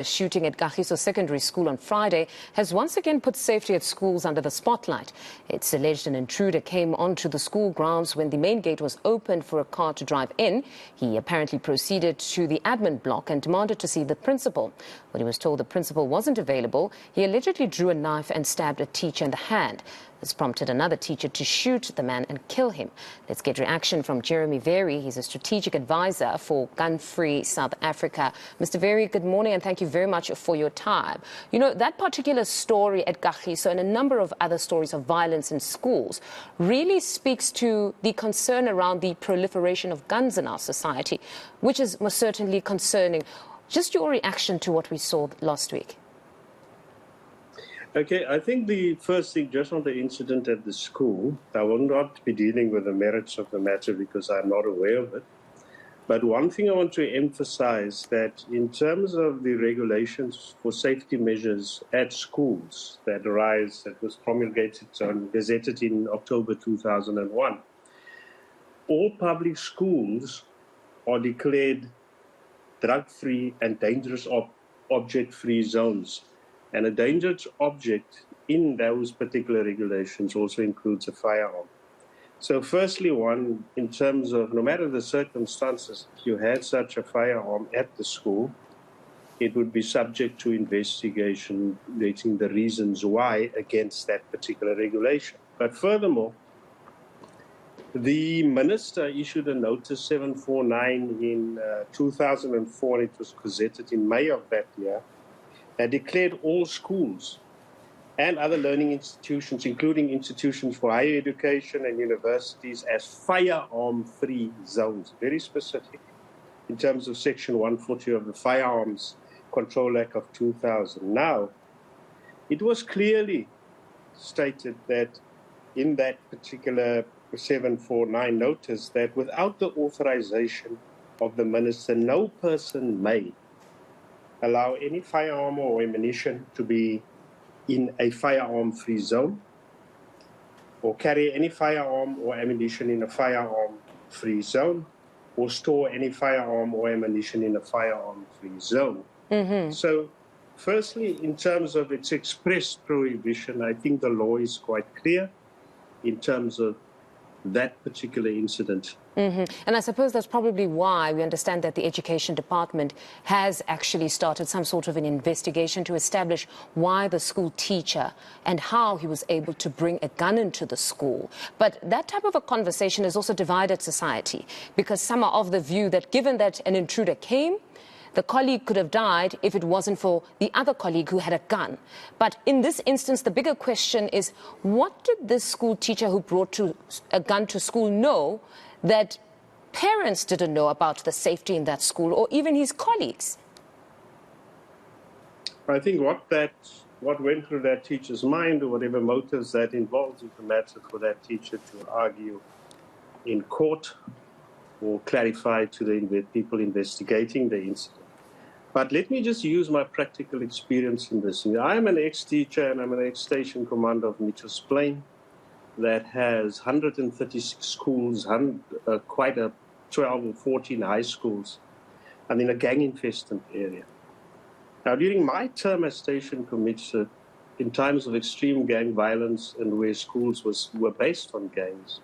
The shooting at Kagiso Secondary School on Friday has once again put safety at schools under the spotlight. It's alleged an intruder came onto the school grounds when the main gate was opened for a car to drive in. He apparently proceeded to the admin block and demanded to see the principal. When he was told the principal wasn't available, he allegedly drew a knife and stabbed a teacher in the hand. This prompted another teacher to shoot the man and kill him. Let's get reaction from Jeremy Vearey. He's a strategic advisor for Gun-Free South Africa. Mr. Vearey, good morning and thank you very much for your time. You know, that particular story at Kagiso and a number of other stories of violence in schools really speaks to the concern around the proliferation of guns in our society, which is most certainly concerning. Just your reaction to what we saw last week. Okay, I think the first thing, just on the incident at the school, I will not be dealing with the merits of the matter because I'm not aware of it. But one thing I want to emphasize that in terms of the regulations for safety measures at schools that was promulgated and gazetted in October 2001, all public schools are declared drug-free and dangerous object-free zones. And a dangerous object in those particular regulations also includes a firearm. So firstly, in terms of no matter the circumstances, if you had such a firearm at the school, it would be subject to investigation relating the reasons why against that particular regulation. But furthermore, the minister issued a notice 749 in 2004, it was gazetted in May of that year, that declared all schools and other learning institutions, including institutions for higher education and universities, as firearm-free zones, very specific in terms of Section 140 of the Firearms Control Act of 2000. Now, it was clearly stated that in that particular 749 notice that without the authorization of the minister, no person may allow any firearm or ammunition to be in a firearm-free zone or carry any firearm or ammunition in a firearm-free zone or store any firearm or ammunition in a firearm-free zone. So firstly, in terms of its express prohibition, I think the law is quite clear in terms of that particular incident. And I suppose that's probably why we understand that the Education Department has actually started some sort of an investigation to establish why the school teacher and how he was able to bring a gun into the school. But that type of a conversation has also divided society because some are of the view that given that an intruder came, the colleague could have died if it wasn't for the other colleague who had a gun. But in this instance, the bigger question is, what did this school teacher who brought a gun to school know that parents didn't know about the safety in that school or even his colleagues? I think what went through that teacher's mind or whatever motives that involves is a matter for that teacher to argue in court or clarify to the people investigating the incident. But let me just use my practical experience in this. I'm an ex-teacher and I'm an ex-station commander of Mitchell's Plain that has 136 schools, quite a 12 or 14 high schools, and in a gang-infested area. Now, during my term as station commander, in times of extreme gang violence and where schools were based on gangs,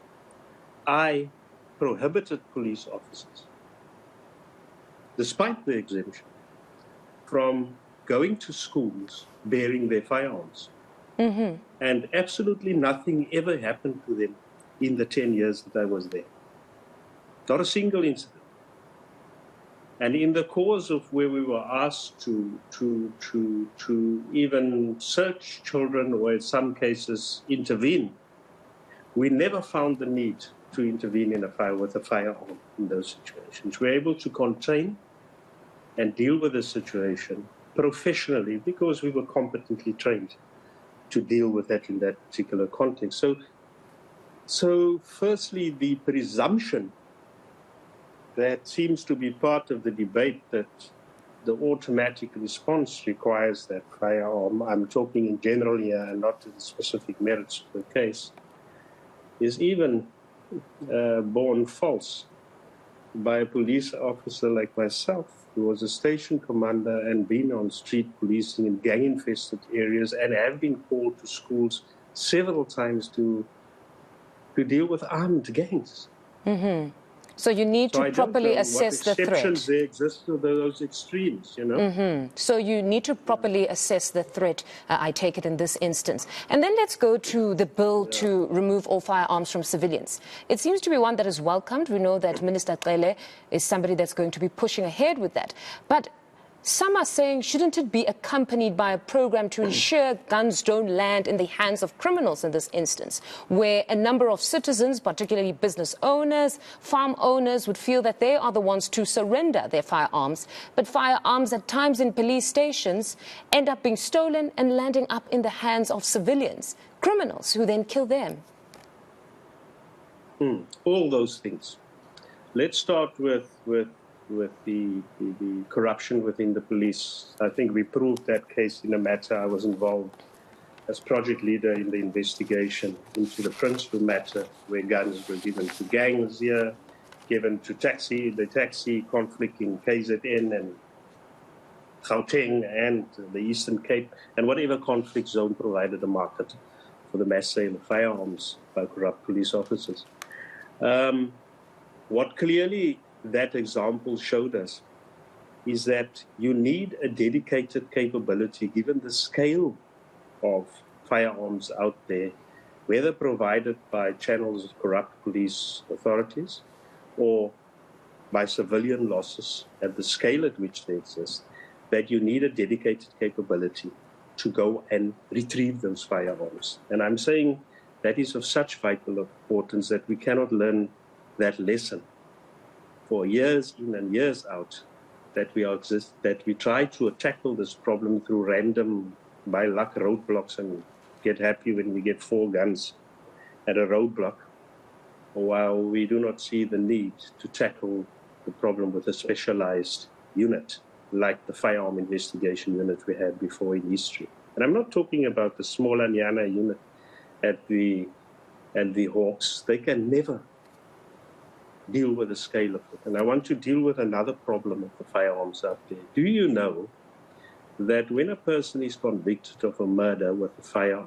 I prohibited police officers, despite the exemption, from going to schools bearing their firearms. And absolutely nothing ever happened to them in the 10 years that I was there. Not a single incident. And in the course of where we were asked to even search children or in some cases intervene, we never found the need to intervene with a firearm in those situations. We're able to contain and deal with the situation professionally because we were competently trained to deal with that in that particular context. So firstly, the presumption that seems to be part of the debate that the automatic response requires that firearm, I'm talking in general here and not to the specific merits of the case, is even born false by a police officer like myself who was a station commander and been on street policing in gang-infested areas and have been called to schools several times to deal with armed gangs. Mm-hmm. So you need to properly assess the threat. What exceptions there exist to those extremes, you know? Mm-hmm. So you need to properly assess the threat, I take it, in this instance. And then let's go to the bill to remove all firearms from civilians. It seems to be one that is welcomed. We know that Minister Cele is somebody that's going to be pushing ahead with that. But some are saying, shouldn't it be accompanied by a program to ensure guns don't land in the hands of criminals in this instance, where a number of citizens, particularly business owners, farm owners, would feel that they are the ones to surrender their firearms, but firearms at times in police stations end up being stolen and landing up in the hands of civilians, criminals who then kill them? All those things. Let's start with the corruption within the police. I think we proved that case in a matter. I was involved as project leader in the investigation into the Princeville matter, where guns were given to gangs here, given to the taxi conflict in KZN and Gauteng and the Eastern Cape, and whatever conflict zone provided a market for the mass sale of firearms by corrupt police officers. What clearly that example showed us is that you need a dedicated capability, given the scale of firearms out there, whether provided by channels of corrupt police authorities or by civilian losses at the scale at which they exist, that you need a dedicated capability to go and retrieve those firearms. And I'm saying that is of such vital importance that we cannot learn that lesson for years in and years out, that we try to tackle this problem through random, by luck, roadblocks and get happy when we get 4 guns at a roadblock, while we do not see the need to tackle the problem with a specialized unit like the firearm investigation unit we had before in history. And I'm not talking about the smaller Nyana unit at the Hawks. They can never deal with the scale of it. And I want to deal with another problem of the firearms out there. Do you know that when a person is convicted of a murder with a firearm,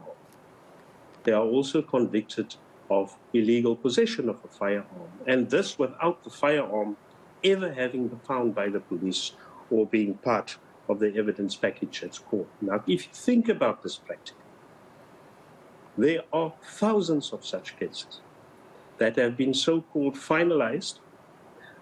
they are also convicted of illegal possession of a firearm, and this without the firearm ever having been found by the police or being part of the evidence package at court? Now, if you think about this practically, there are thousands of such cases that have been so-called finalized,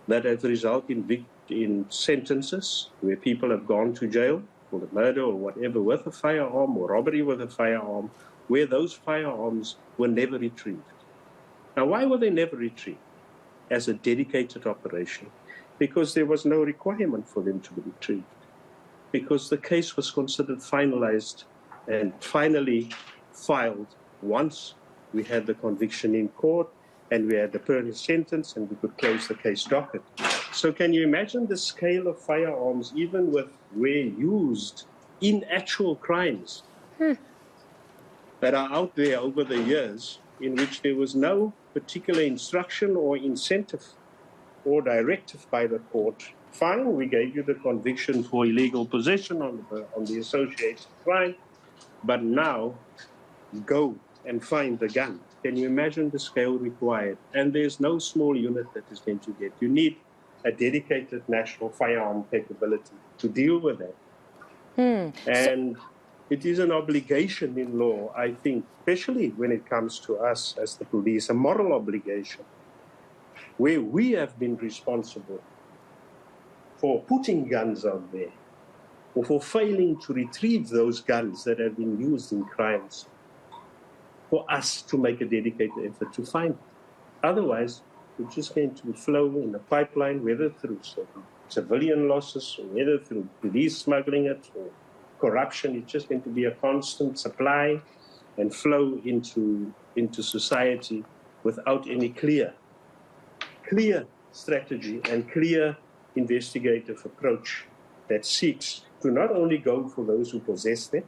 that have resulted in sentences where people have gone to jail for the murder or whatever with a firearm or robbery with a firearm, where those firearms were never retrieved. Now, why were they never retrieved as a dedicated operation? Because there was no requirement for them to be retrieved, because the case was considered finalized and finally filed once we had the conviction in court and we had the permanent sentence and we could close the case docket. So can you imagine the scale of firearms, even with where used in actual crimes that are out there over the years, in which there was no particular instruction or incentive or directive by the court? Fine, we gave you the conviction for illegal possession on the associated crime, but now go and find the gun. Can you imagine the scale required? And there's no small unit that is going to get. You need a dedicated national firearm capability to deal with that. And it is an obligation in law, I think, especially when it comes to us as the police, a moral obligation, where we have been responsible for putting guns out there or for failing to retrieve those guns that have been used in crimes, for us to make a dedicated effort to find it. Otherwise, we're just going to flow in a pipeline, whether through civilian losses or whether through police smuggling it or corruption. It's just going to be a constant supply and flow into society without any clear strategy and clear investigative approach that seeks to not only go for those who possess them,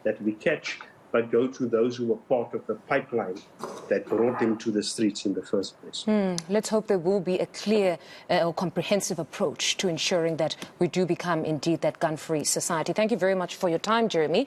that we catch, but go to those who are part of the pipeline that brought them to the streets in the first place. Let's hope there will be a clear or comprehensive approach to ensuring that we do become indeed that gun-free society. Thank you very much for your time, Jeremy.